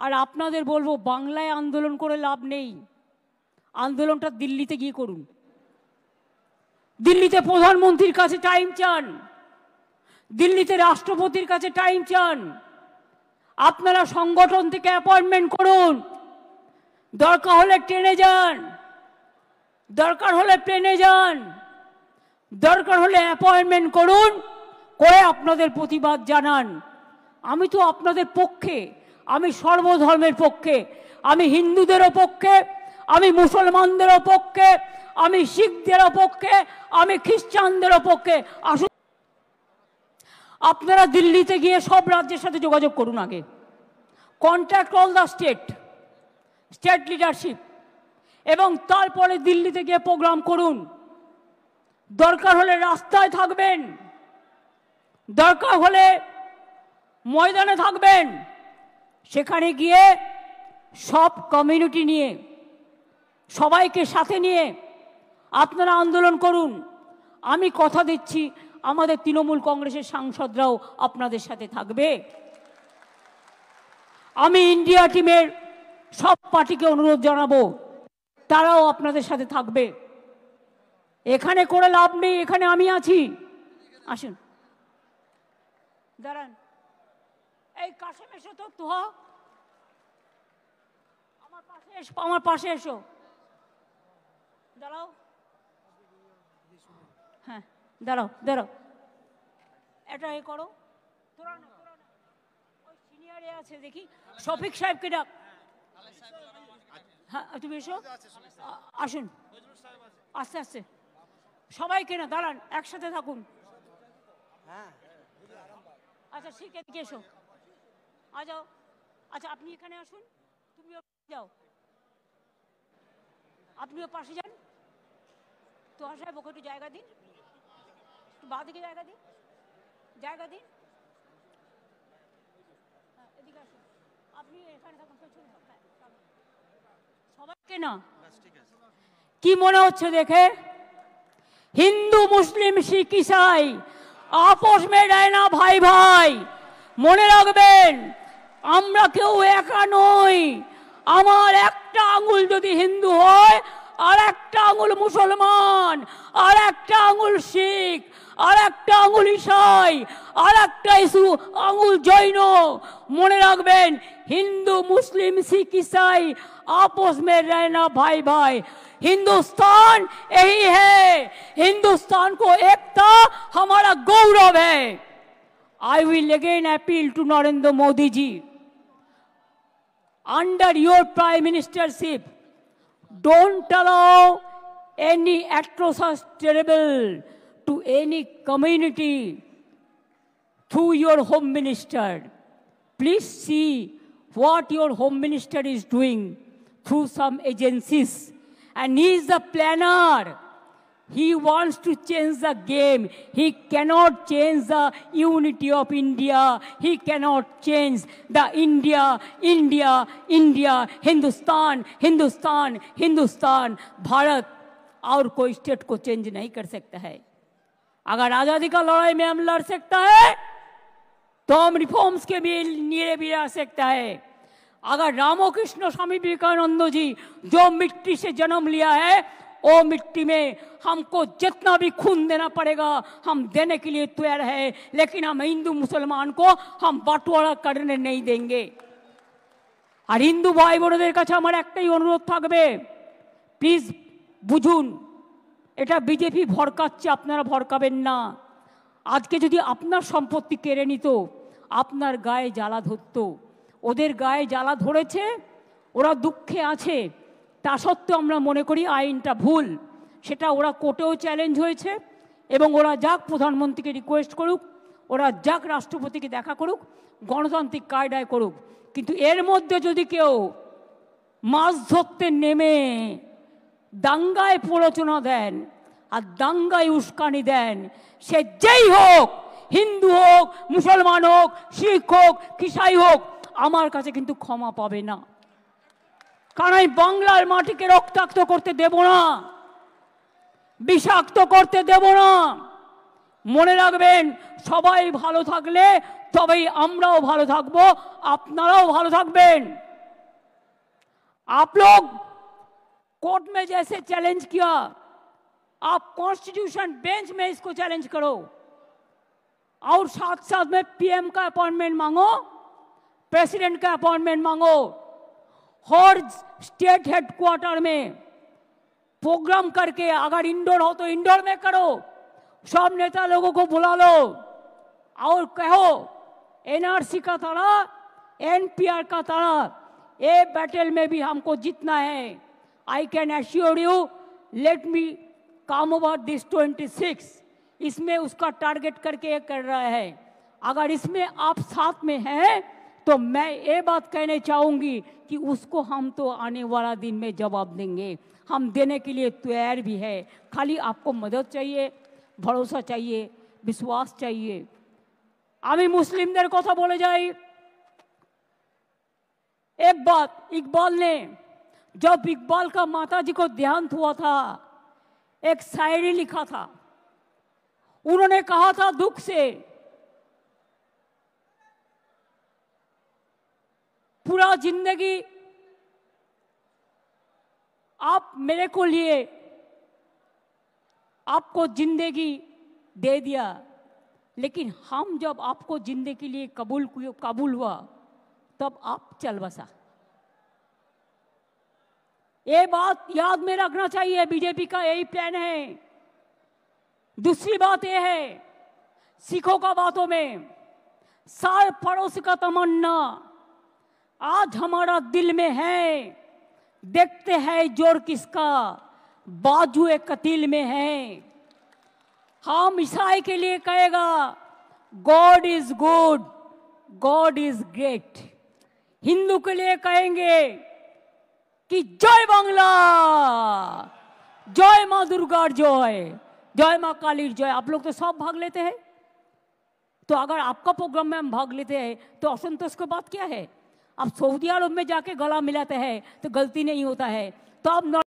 আর আপনাদের বলবো, বাংলায় আন্দোলন করে লাভ নেই, আন্দোলনটা দিল্লিতে গিয়ে করুন। দিল্লিতে প্রধানমন্ত্রীর কাছে টাইম চান, দিল্লিতে রাষ্ট্রপতির কাছে টাইম চান। আপনারা সংগঠন থেকে অ্যাপয়েন্টমেন্ট করুন, দরকার হলে ট্রেনে যান, দরকার হলে প্লেনে যান, দরকার হলে অ্যাপয়েন্টমেন্ট করুন, করে আপনাদের প্রতিবাদ জানান। আমি তো আপনাদের পক্ষে, আমি সর্বধর্মের পক্ষে, আমি হিন্দুদেরও পক্ষে, আমি মুসলমানদেরও পক্ষে, আমি শিখদেরও পক্ষে, আমি খ্রিস্টানদেরও পক্ষে। আসুন, আপনারা দিল্লিতে গিয়ে সব রাজ্যের সাথে যোগাযোগ করুন, আগে contact all the state leadership, এবং তারপরে দিল্লিতে গিয়ে প্রোগ্রাম করুন। দরকার হলে রাস্তায় থাকবেন, দরকার হলে ময়দানে থাকবেন, সেখানে গিয়ে সব কমিউনিটি নিয়ে, সবাইকে সাথে নিয়ে আপনারা আন্দোলন করুন। আমি কথা দিচ্ছি, আমাদের তৃণমূল কংগ্রেসের সাংসদরাও আপনাদের সাথে থাকবে। আমি ইন্ডিয়া টিমের সব পার্টিকে অনুরোধ জানাবো, তারাও আপনাদের সাথে থাকবে। এখানে করে লাভ নেই, এখানে আমি আছি। আসুন, দাঁড়ান, এই কাশেম এসো তো, তুহা আমার পাশে এসো, দাঁড়াও, হ্যাঁ দাঁড়াও দাঁড়াও, এটা এ করো, তোরা না ওই সিনিয়রে আছে দেখি, শফিক সাহেবকে ডাক। হ্যাঁ তুমি এসো, আসুন, আস্তে আস্তে সবাইকে না, দাঁড়ান, একসাথে থাকুন। আচ্ছা ঠিক আছে, এসো, আ যাও। আচ্ছা আপনি এখানে আসুন, তুমিও যাও, আপনিও পাশে যান। তো সাহেব ওকে একটু জায়গা দিন, একটু বাঁ দিকে জায়গা দিন, জায়গা দিন। এদিকে আসুন, আপনি এখানে থাকুন, সবাইকে না। কি মনে হচ্ছে দেখে? হিন্দু মুসলিম শিখ ইসাই আপোষ মে रहना ভাই ভাই। মনে রাখবেন, আমরা কেউ একা নই। আমার একটা আঙুল যদি হিন্দু হয়, আর একটা আঙুল মুসলমান, আর একটা আঙুল শিখ, আর একটা আঙুল ইসাই, আর একটা আঙুল জৈন। মনে রাখবেন, হিন্দু মুসলিম শিখ ईसाई आपस में रहना भाई भाई। हिंदुस्तान यही है, हिंदुस्तान को एकता हमारा गौरव है। I will again appeal to Narendra Modi ji, under your prime ministership, don't allow any atrocious terrible to any community through your home minister. Please see what your home minister is doing through some agencies, and he is the planner. He wants to change the game. He cannot change the unity of India. He cannot change the India, Hindustan, Hindustan, Hindustan, Bharat। और कोई state को change नहीं कर सकता है। अगर आजादी का लड़ाई में हम लड़ सकता है, तो हम रिफॉर्म्स के भी लिए भी आ सकता है। अगर रामकृष्ण स्वामी विवेकानंद जी जो मिट्टी से जन्म लिया है, वो मिट्टी में हमको जितना भी खून देना पड़ेगा हम देने के लिए तैयार है, लेकिन हम हिंदू मुसलमान को हम बंटवारा करने नहीं देंगे। और हिंदू भाई बोनेদের কাছে আমার একটাই অনুরোধ থাকবে, প্লিজ বুঝুন, এটা বিজেপি ভড়কাচ্ছে, আপনারা ভড়কাবেন না। আজকে যদি আপনার সম্পত্তি কেড়ে নিত, আপনার গায়ে জ্বালা ধরতো। ওদের গায়ে জ্বালা ধরেছে, ওরা দুঃখে আছে, তা সত্ত্বেও আমরা মনে করি আইনটা ভুল। সেটা ওরা কোর্টেও চ্যালেঞ্জ হয়েছে, এবং ওরা যাক প্রধানমন্ত্রীকে রিকোয়েস্ট করুক, ওরা যাক রাষ্ট্রপতিকে দেখা করুক, গণতান্ত্রিক কায়দায় করুক। কিন্তু এর মধ্যে যদি কেউ মাছ ধরতে নেমে দাঙ্গায় প্ররোচনা দেন আর দাঙ্গায় উস্কানি দেন, সে যেই হোক, হিন্দু হোক, মুসলমান হোক, শিখ হোক, খ্রিস্টান হোক, আমার কাছে কিন্তু ক্ষমা পাবে না। কারণ আমি বাংলার মাটিকে রক্তাক্ত করতে দেব না, বিষাক্ত করতে দেব না। মনে রাখবেন, সবাই ভালো থাকলে তবেই আমরাও ভালো থাকবো, আপনারাও ভালো থাকবেন। आप लोग कोर्ट में जैसे चैलेंज किया, आप कॉन्स्टिट्यूशन बेंच में इसको चैलेंज करो और साथ साथ में पीएम का अपॉइंटमेंट मांगो, प्रेसिडेंट का अपॉइंटमेंट मांगो, हर स्टेट हेडक्वार्टर में प्रोग्राम करके, अगर इंडोर हो तो इंडोर में करो, सब नेता लोगों को बुला लो और कहो एनआरसी का तरह, एनपीआर का तरह ये बैटल में भी हमको जीतना है। I can assure you, let me come over this 26, इसमें उसका टारगेट करके कर रहा है। अगर इसमें आप साथ में हैं तो मैं ये बात कहने चाहूंगी कि उसको हम तो आने वाला दिन में जवाब देंगे, हम देने के लिए तैयार भी है। खाली आपको मदद चाहिए, भरोसा चाहिए, विश्वास चाहिए। আমি মুসলিমদের কথা বলে যাই। एक बात, इकबाल ने, जब इकबाल का माता जी को देहांत हुआ था, एक शायरी लिखा था। उन्होंने कहा था दुख से, पूरा जिंदगी आप मेरे को लिए, आपको जिंदगी दे दिया, लेकिन हम जब आपको जिंदगी के लिए कबूल हुआ तब आप चल बसा। ये बात याद में रखना चाहिए, बीजेपी का यही प्लान है। दूसरी बात यह है, सिखों का बातों में सार पड़ोस का तमन्ना आज हमारा दिल में है, देखते हैं जोर किसका बाजुए कतील में है। हम ईसाई के लिए कहेगा God is good, God is great. Hindu के लिए कहेंगे कि जय बांग्ला, जय मां दुर्गा जय, जय मां काली जय। आप लोग तो सब भाग लेते हैं, तो अगर आपका प्रोग्राम में हम भाग लेते हैं तो असंतोष की बात क्या है? आप सऊदी अरब में जाके गला मिलाते हैं तो गलती नहीं होता है, तो आप